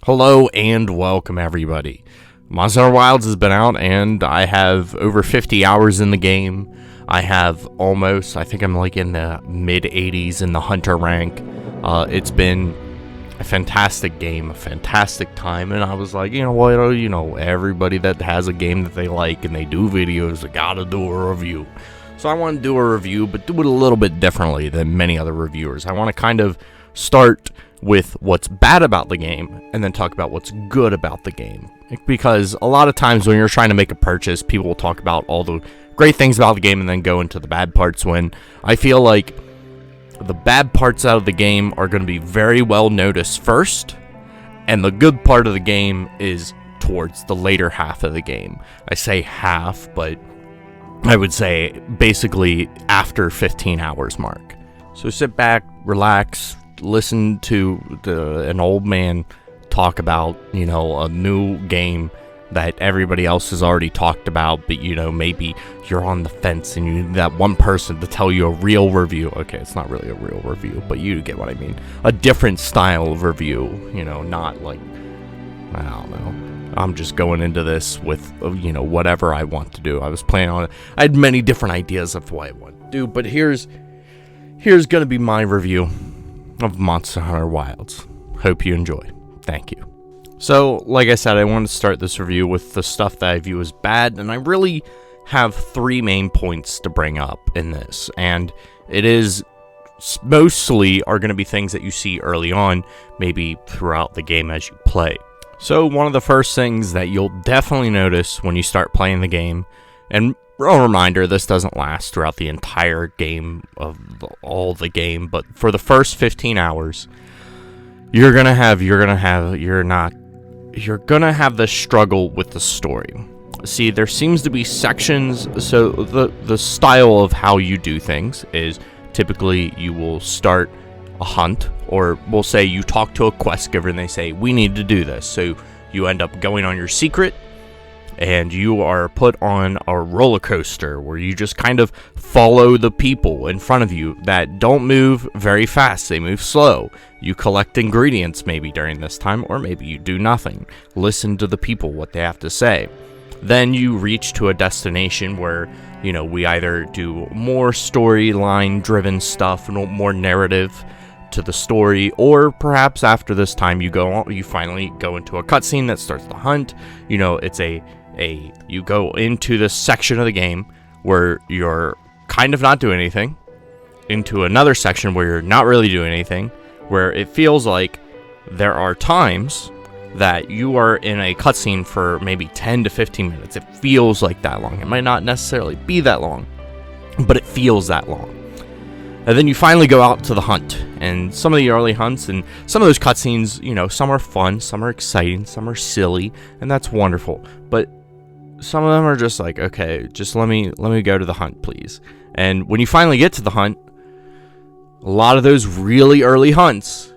Hello and welcome everybody. Monster Hunter Wilds has been out and I have over 50 hours in the game. I have almost, I think I'm like in the mid 80s in the Hunter rank. It's been a fantastic game, a fantastic time, and I was like, you know what, everybody that has a game that they like and they do videos, they gotta do a review. So I want to do a review, but do it a little bit differently than many other reviewers. I want to kind of start with what's bad about the game and then talk about what's good about the game. Because a lot of times when you're trying to make a purchase, people will talk about all the great things about the game and then go into the bad parts, when I feel like the bad parts out of the game are going to be very well noticed first, and the good part of the game is towards the later half of the game. I say half, but I would say basically after 15 hours mark. So sit back, relax, listen to an old man talk about, a new game that everybody else has already talked about, but maybe you're on the fence and you need that one person to tell you a real review. Okay, it's not really a real review, but you get what I mean. A different style of review, not like, I don't know, I'm just going into this with, whatever I want to do. I was planning on it. I had many different ideas of what I want to do, but here's going to be my review of Monster Hunter Wilds. Hope you enjoy. Thank you. So, like I said, I wanted to start this review with the stuff that I view as bad, and I really have three main points to bring up in this, and it is mostly are going to be things that you see early on, maybe throughout the game as you play. So, one of the first things that you'll definitely notice when you start playing the game, and a reminder, this doesn't last throughout the entire game of all the game, but for the first 15 hours, you're gonna have the struggle with the story. See, there seems to be sections. So the style of how you do things is typically you will start a hunt, or we'll say you talk to a quest giver and they say, we need to do this. So you end up going on your secret, and you are put on a roller coaster where you just kind of follow the people in front of you that don't move very fast. They move slow. You collect ingredients maybe during this time, or maybe you do nothing. Listen to the people, what they have to say. Then you reach to a destination where, we either do more storyline driven stuff, more narrative to the story, or perhaps after this time you finally go into a cutscene that starts the hunt. It's you go into this section of the game where you're kind of not doing anything, into another section where you're not really doing anything, where it feels like there are times that you are in a cutscene for maybe 10 to 15 minutes. It feels like that long. It might not necessarily be that long, but it feels that long. And then you finally go out to the hunt, and some of the early hunts and some of those cutscenes, some are fun, some are exciting, some are silly, and that's wonderful. But some of them are just like, okay, just let me go to the hunt, please. And when you finally get to the hunt, a lot of those really early hunts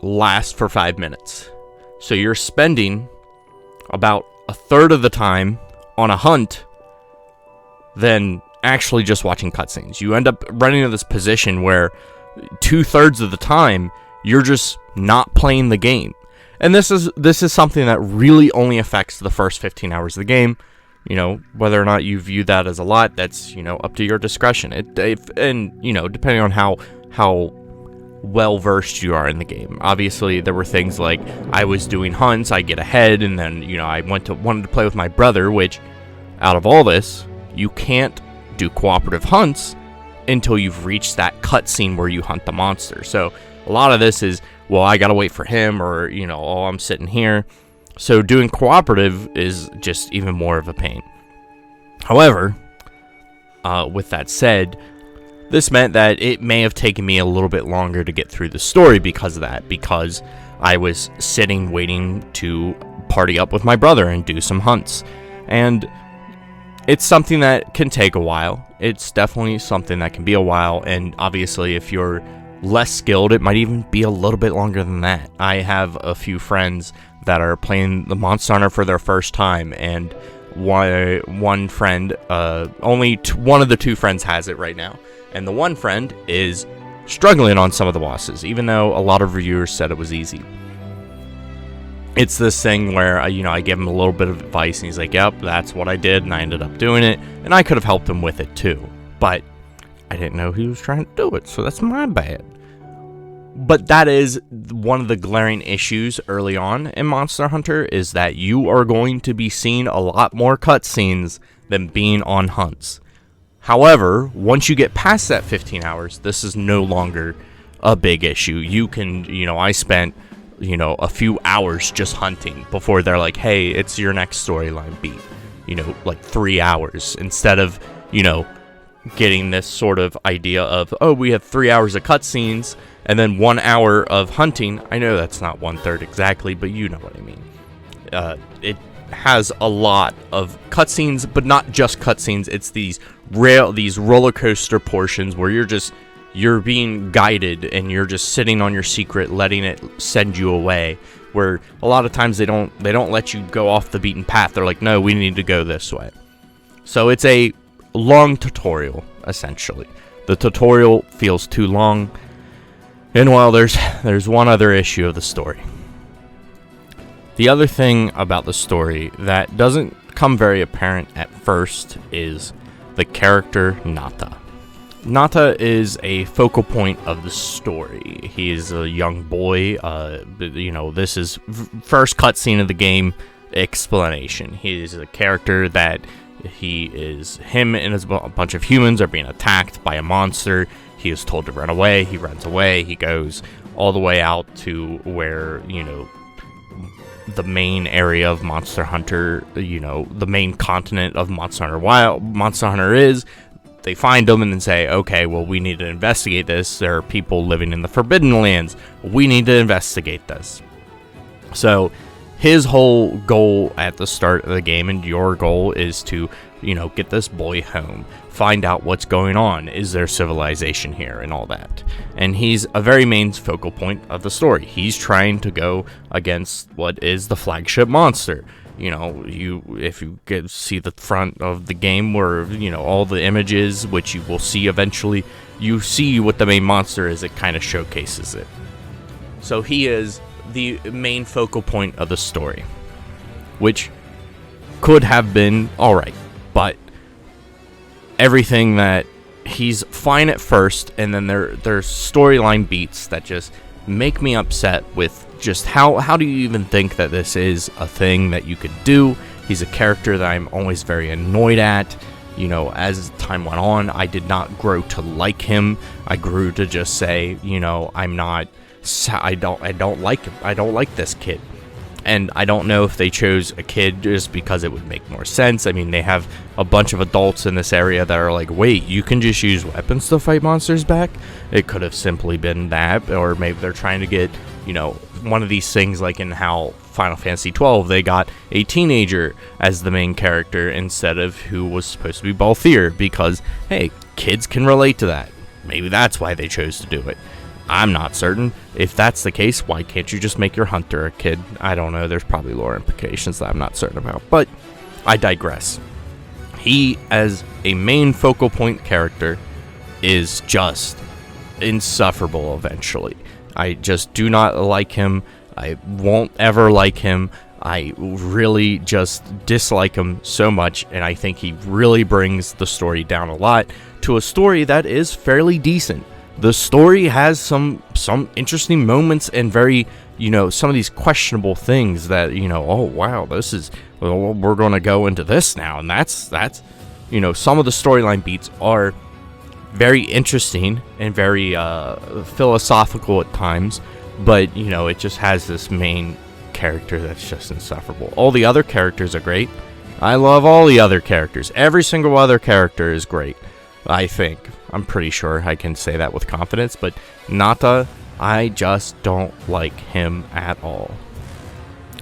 last for 5 minutes. So you're spending about a third of the time on a hunt than actually just watching cutscenes. You end up running into this position where 2/3 of the time you're just not playing the game. And this is something that really only affects the first 15 hours of the game. Whether or not you view that as a lot, that's, up to your discretion. Depending on how well versed you are in the game. Obviously, there were things like I was doing hunts, I get ahead, and then, I wanted to play with my brother, which out of all this, you can't do cooperative hunts until you've reached that cutscene where you hunt the monster. So a lot of this is, well, I gotta wait for him, or, I'm sitting here. So doing cooperative is just even more of a pain. However, with that said, this meant that it may have taken me a little bit longer to get through the story because of that, because I was sitting waiting to party up with my brother and do some hunts. And it's something that can take a while. It's definitely something that can be a while, and obviously if you're less skilled, it might even be a little bit longer than that. I have a few friends that are playing the Monster Hunter for their first time, and one friend, only one of the two friends has it right now, and the one friend is struggling on some of the bosses, even though a lot of reviewers said it was easy. it's this thing where, I give him a little bit of advice, and he's like, yep, that's what I did, and I ended up doing it, and I could have helped him with it too, but I didn't know he was trying to do it, so that's my bad. But that is one of the glaring issues early on in Monster Hunter, is that you are going to be seeing a lot more cutscenes than being on hunts. However, once you get past that 15 hours, this is no longer a big issue. You can, I spent, a few hours just hunting before they're like, hey, it's your next storyline beat. Like 3 hours, instead of, getting this sort of idea of, oh, we have 3 hours of cutscenes and then 1 hour of hunting. I know that's not 1/3 exactly, but you know what I mean. It has a lot of cutscenes, but not just cutscenes. It's these roller coaster portions where you're being guided and you're just sitting on your secret, letting it send you away. Where a lot of times they don't let you go off the beaten path. They're like, no, we need to go this way. So it's a long tutorial, essentially. The tutorial feels too long. And well, there's one other issue of the story. The other thing about the story that doesn't come very apparent at first is the character Nata. Nata is a focal point of the story. He is a young boy. This is first cutscene of the game explanation. He is a character that him and a bunch of humans are being attacked by a monster. He is told to run away. He runs away. He goes all the way out to where, the main area of Monster Hunter, the main continent of Monster Hunter is. They find him and then say, okay, well, we need to investigate this. There are people living in the Forbidden Lands. We need to investigate this. So his whole goal at the start of the game, and your goal, is to, get this boy home, find out what's going on. Is there civilization here and all that? And he's a very main focal point of the story. He's trying to go against what is the flagship monster. If you see the front of the game where, all the images, which you will see eventually, you see what the main monster is. It kind of showcases it. So he is the main focal point of the story, which could have been alright, but everything that he's fine at first, and then there's storyline beats that just make me upset with just how do you even think that this is a thing that you could do. He's a character that I'm always very annoyed at. As time went on, I did not grow to like him. I grew to just say, I don't like him. I don't like this kid. And I don't know if they chose a kid just because it would make more sense. I mean, they have a bunch of adults in this area that are like, wait, you can just use weapons to fight monsters back? It could have simply been that, or maybe they're trying to get, one of these things, like in how Final Fantasy XII, they got a teenager as the main character instead of who was supposed to be Balthier, because, hey, kids can relate to that. Maybe that's why they chose to do it. I'm not certain. If that's the case, why can't you just make your hunter a kid? I don't know. There's probably lore implications that I'm not certain about. But I digress. He, as a main focal point character, is just insufferable eventually. I just do not like him. I won't ever like him. I really just dislike him so much, and I think he really brings the story down a lot to a story that is fairly decent. The story has some interesting moments and very, some of these questionable things that, oh, wow, this is, well, we're going to go into this now. And that's, some of the storyline beats are very interesting and very philosophical at times. But, it just has this main character that's just insufferable. All the other characters are great. I love all the other characters. Every single other character is great, I think. I'm pretty sure I can say that with confidence, but Nata, I just don't like him at all.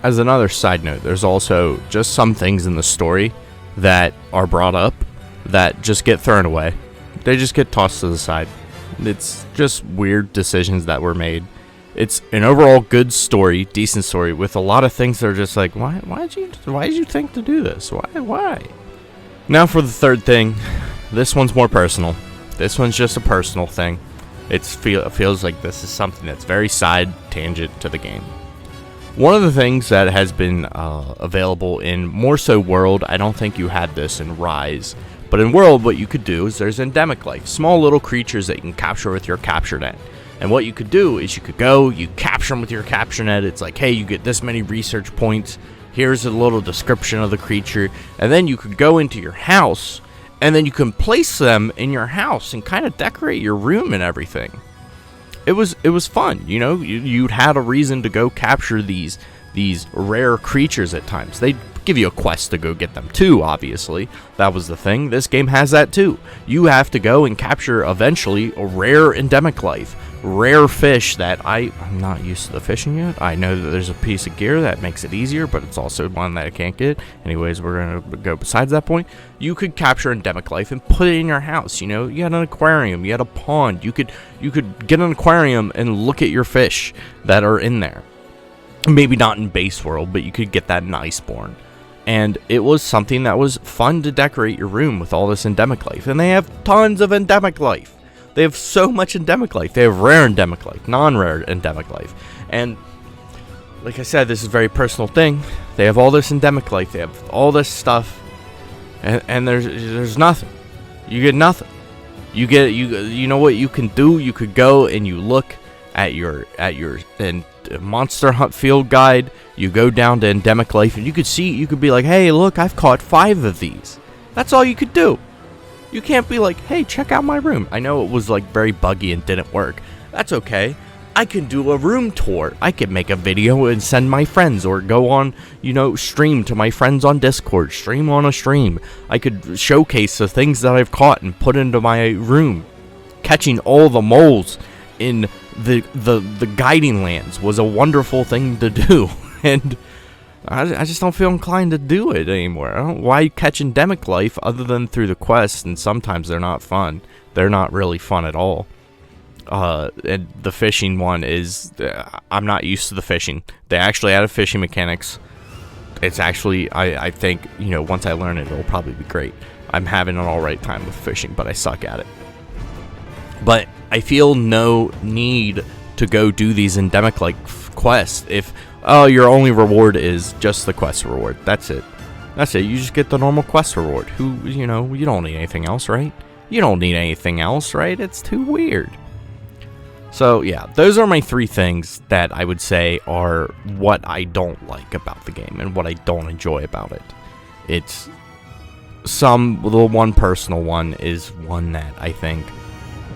As another side note, there's also just some things in the story that are brought up that just get thrown away. They just get tossed to the side. It's just weird decisions that were made. It's an overall good story, decent story, with a lot of things that are just like, why did you think to do this? Why? Now for the third thing. This one's more personal. This one's just a personal thing. It feels like this is something that's very side tangent to the game. One of the things that has been available in more so World, I don't think you had this in Rise, but in World, what you could do is there's endemic life, small little creatures that you can capture with your capture net. And what you could do is you could go, you capture them with your capture net. It's like, hey, you get this many research points. Here's a little description of the creature. And then you could go into your house, and then you can place them in your house and kind of decorate your room and everything. It was fun, you know. You'd had a reason to go capture these rare creatures at times. They'd give you a quest to go get them too, obviously. That was the thing. This game has that too. You have to go and capture, eventually, a rare endemic life. Rare fish that I'm not used to the fishing yet. I know that there's a piece of gear that makes it easier, but it's also one that I can't get. Anyways, we're going to go besides that point. You could capture endemic life and put it in your house. You know, you had an aquarium, you had a pond. You could get an aquarium and look at your fish that are in there. Maybe not in base world, but you could get that in Iceborne. And it was something that was fun to decorate your room with all this endemic life. And they have tons of endemic life. They have so much endemic life. They have rare endemic life, non-rare endemic life. And like I said, this is a very personal thing. They have all this endemic life. They have all this stuff. And there's nothing. You get nothing. You know what you can do? You could go and you look at your Monster Hunt field guide. You go down to endemic life and you could be like, hey, look, I've caught 5 of these. That's all you could do. You can't be like, hey, check out my room. I know it was like very buggy and didn't work. That's okay. I can do a room tour. I could make a video and send my friends, or go on, stream to my friends on Discord, stream on a stream. I could showcase the things that I've caught and put into my room. Catching all the moles in the guiding lands was a wonderful thing to do. And I just don't feel inclined to do it anymore. I don't know why catch endemic life other than through the quests, and sometimes they're not fun. They're not really fun at all. And the fishing one is, I'm not used to the fishing. They actually added fishing mechanics. It's actually, I think, once I learn it, it'll probably be great. I'm having an alright time with fishing, but I suck at it. But I feel no need to go do these endemic like quests if your only reward is just the quest reward. That's it. You just get the normal quest reward. You don't need anything else, right? You don't need anything else, right? It's too weird. So yeah, those are my 3 things that I would say are what I don't like about the game and what I don't enjoy about it. It's the one personal one is one that I think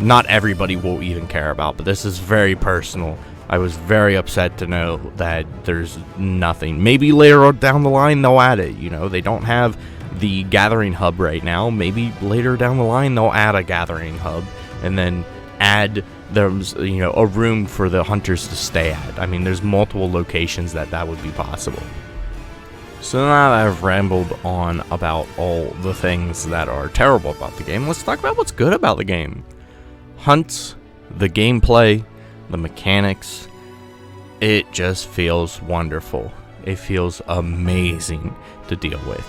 not everybody will even care about, but this is very personal. I was very upset to know that there's nothing. Maybe later down the line they'll add it. They don't have the gathering hub right now. Maybe later down the line they'll add a gathering hub and then add a room for the hunters to stay at. I mean, there's multiple locations that would be possible. So now that I've rambled on about all the things that are terrible about the game, let's talk about what's good about the game. Hunts, the gameplay, the mechanics, it just feels wonderful. It feels amazing to deal with.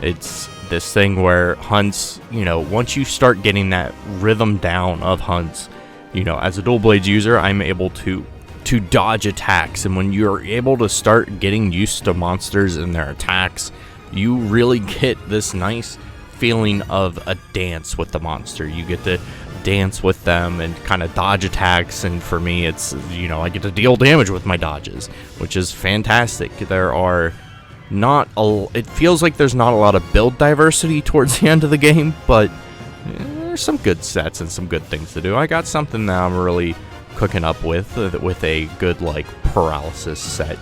It's this thing where hunts, once you start getting that rhythm down of hunts, as a dual blades user, I'm able to dodge attacks, and when you're able to start getting used to monsters and their attacks, you really get this nice feeling of a dance with the monster. You get to dance with them and kind of dodge attacks, and for me it's I get to deal damage with my dodges, which is fantastic. It feels like there's not a lot of build diversity towards the end of the game, but there's some good sets and some good things to do. I got something that I'm really cooking up with a good paralysis set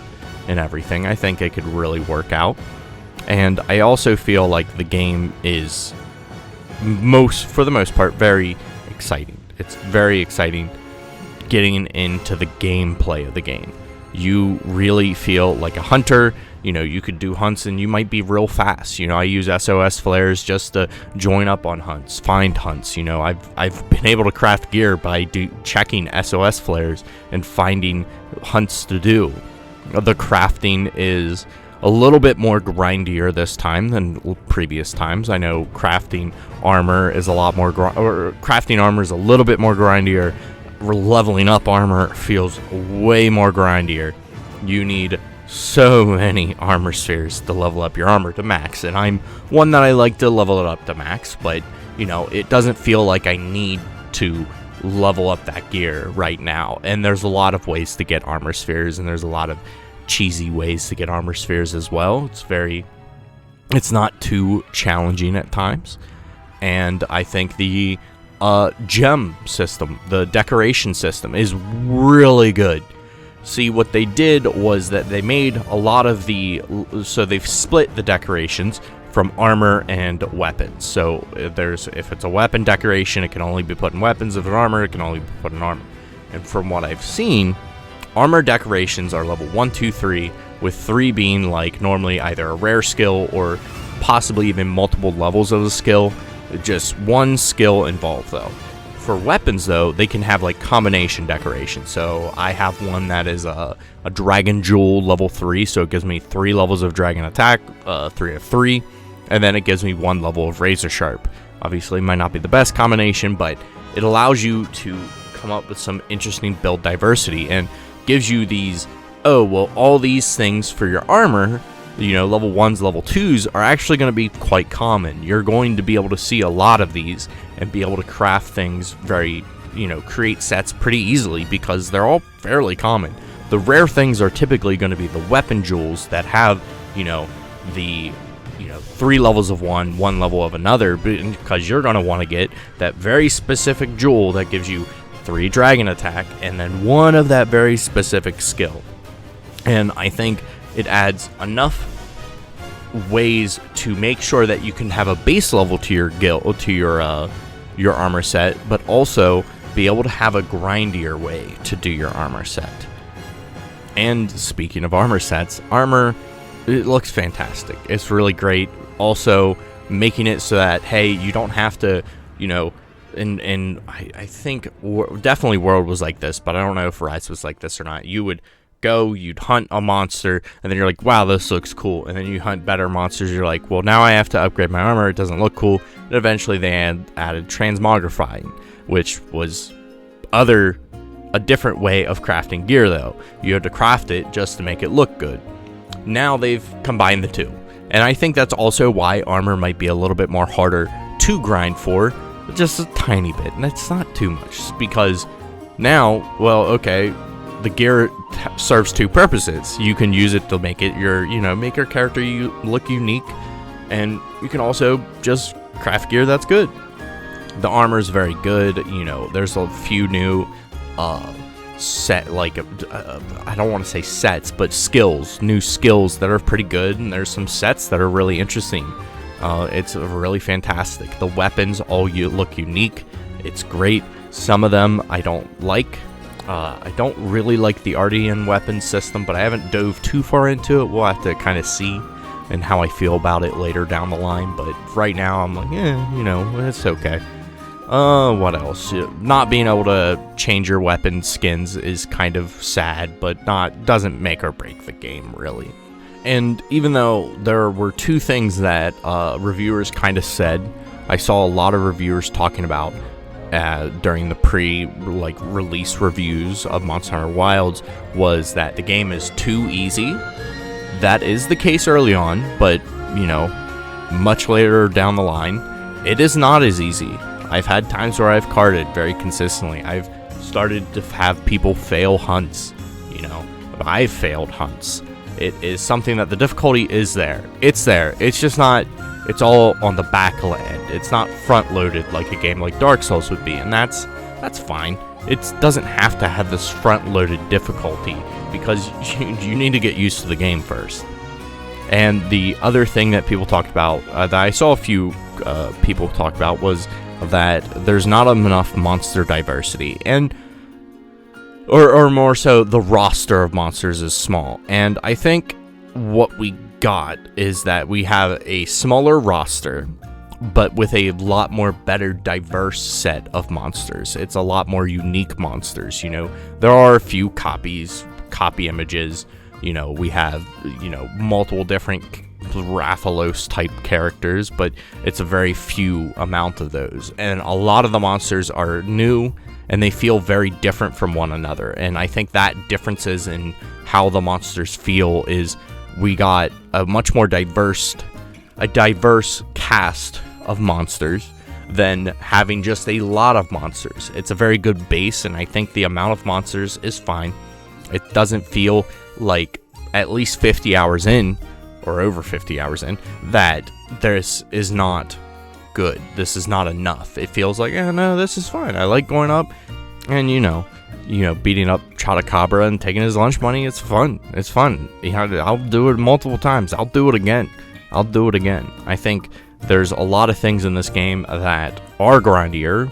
and everything. I think it could really work out, and I also feel like the game is for the most part very exciting. It's very exciting getting into the gameplay of the game. You really feel like a hunter. You could do hunts and you might be real fast. I use SOS flares just to join up on hunts, find hunts. I've been able to craft gear by checking SOS flares and finding hunts to do. The crafting is a little bit more grindier this time than previous times. I know crafting armor is a lot more crafting armor is a little bit more grindier. Leveling up armor feels way more grindier. You need so many armor spheres to level up your armor to max, and I'm one that I like to level it up to max, but you know, it doesn't feel like I need to level up that gear right now. And there's a lot of ways to get armor spheres, and there's a lot of cheesy ways to get armor spheres as well. It's not too challenging at times, and I think the gem system, the decoration system, is really good. See, what they did was that they made a lot of so they've split the decorations from armor and weapons. So if it's a weapon decoration, it can only be put in weapons. If it's armor, it can only be put in armor. And from what I've seen, armor decorations are level 1, 2, 3, with 3 being like normally either a rare skill or possibly even multiple levels of the skill. Just one skill involved though. For weapons though, they can have like combination decoration. So I have one that is a dragon jewel level 3, so it gives me 3 levels of dragon attack, 3 of 3, and then it gives me 1 level of razor sharp. Obviously might not be the best combination, but it allows you to come up with some interesting build diversity and gives you these, oh well, all these things for your armor, you know, level 1s, level 2s are actually going to be quite common. You're going to be able to see a lot of these and be able to craft things very, you know, create sets pretty easily because they're all fairly common. The rare things are typically going to be the weapon jewels that have, you know, 3 levels of one level of another, because you're going to want to get that very specific jewel that gives you 3 dragon attack and then 1 of that very specific skill. And I think it adds enough ways to make sure that you can have a base level to your guild, to your armor set, but also be able to have a grindier way to do your armor set. And speaking of armor sets, armor, it looks fantastic. It's really great. Also making it so that, hey, you don't have to, you know, and I think definitely World was like this, but I don't know if Rise was like this or not. You would go, you'd hunt a monster, and then you're like, wow, this looks cool. And then you hunt better monsters, you're like, well, now I have to upgrade my armor, it doesn't look cool. And eventually they added transmogrifying, which was a different way of crafting gear though. You had to craft it just to make it look good. Now they've combined the two. And I think that's also why armor might be a little bit more harder to grind for, just a tiny bit. And it's not too much, because now, well, okay, the gear serves 2 purposes. You can use it to make it make your character look unique, and you can also just craft gear that's good. The armor is very good. You know, there's a few new I don't want to say sets, but new skills that are pretty good, and there's some sets that are really interesting. It's really fantastic. The weapons all look unique. It's great. Some of them I don't like. I don't really like the Ardean weapon system, but I haven't dove too far into it. We'll have to kind of see and how I feel about it later down the line. But right now, I'm like, it's okay. What else? Not being able to change your weapon skins is kind of sad, but doesn't make or break the game, really. And even though there were 2 things that reviewers kind of said, I saw a lot of reviewers talking about during the release reviews of Monster Hunter Wilds, was that the game is too easy. That is the case early on, but much later down the line, it is not as easy. I've had times where I've carded very consistently. I've started to have people fail hunts. I've failed hunts. It is something that the difficulty is there. It's there. It's just not. It's all on the back end. It's not front loaded like a game like Dark Souls would be, and that's fine. It doesn't have to have this front loaded difficulty, because you need to get used to the game first. And the other thing that people talked about, that I saw a few people talk about, was that there's not enough monster diversity, and or more so, the roster of monsters is small. And I think what we got is that we have a smaller roster, but with a lot more better diverse set of monsters. It's a lot more unique monsters. There are a few copy images. We have multiple different Rathalos type characters, but it's a very few amount of those, and a lot of the monsters are new and they feel very different from one another. And I think that differences in how the monsters feel is we got a much more diverse cast of monsters than having just a lot of monsters. It's a very good base, and I think the amount of monsters is fine. It doesn't feel like, at least 50 hours in, or over 50 hours in, that this is not good. This is not enough. It feels like, no, this is fine. I like going up and, beating up Chotacabra and taking his lunch money. It's fun. It's fun. I'll do it multiple times. I'll do it again. I think there's a lot of things in this game that are grindier.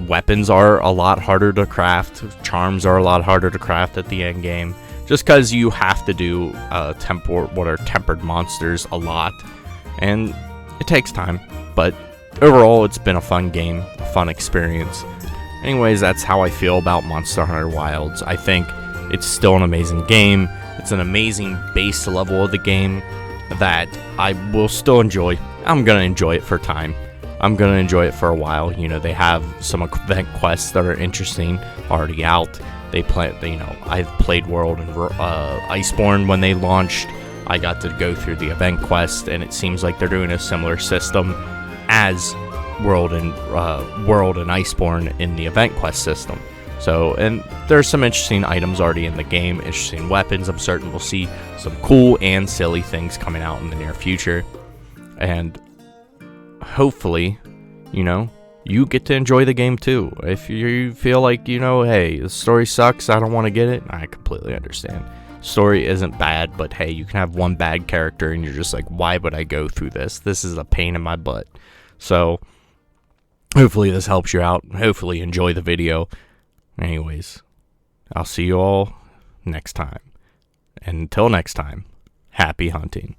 Weapons are a lot harder to craft. Charms are a lot harder to craft at the end game. Just because you have to do tempered monsters a lot. And it takes time. But overall, it's been a fun game. A fun experience. Anyways, that's how I feel about Monster Hunter Wilds. I think it's still an amazing game. It's an amazing base level of the game that I will still enjoy. I'm going to enjoy it for time. I'm going to enjoy it for a while. They have some event quests that are interesting already out. I've played World and Iceborne when they launched. I got to go through the event quest, and it seems like they're doing a similar system as World and Iceborne in the event quest system. So, and there's some interesting items already in the game, interesting weapons. I'm certain we'll see some cool and silly things coming out in the near future. And hopefully, you get to enjoy the game too. If you feel like, hey, the story sucks, I don't want to get it, I completely understand. Story isn't bad, but hey, you can have one bad character and you're just like, why would I go through this? This is a pain in my butt. So, hopefully this helps you out. Hopefully enjoy the video. Anyways, I'll see you all next time. And until next time, happy hunting.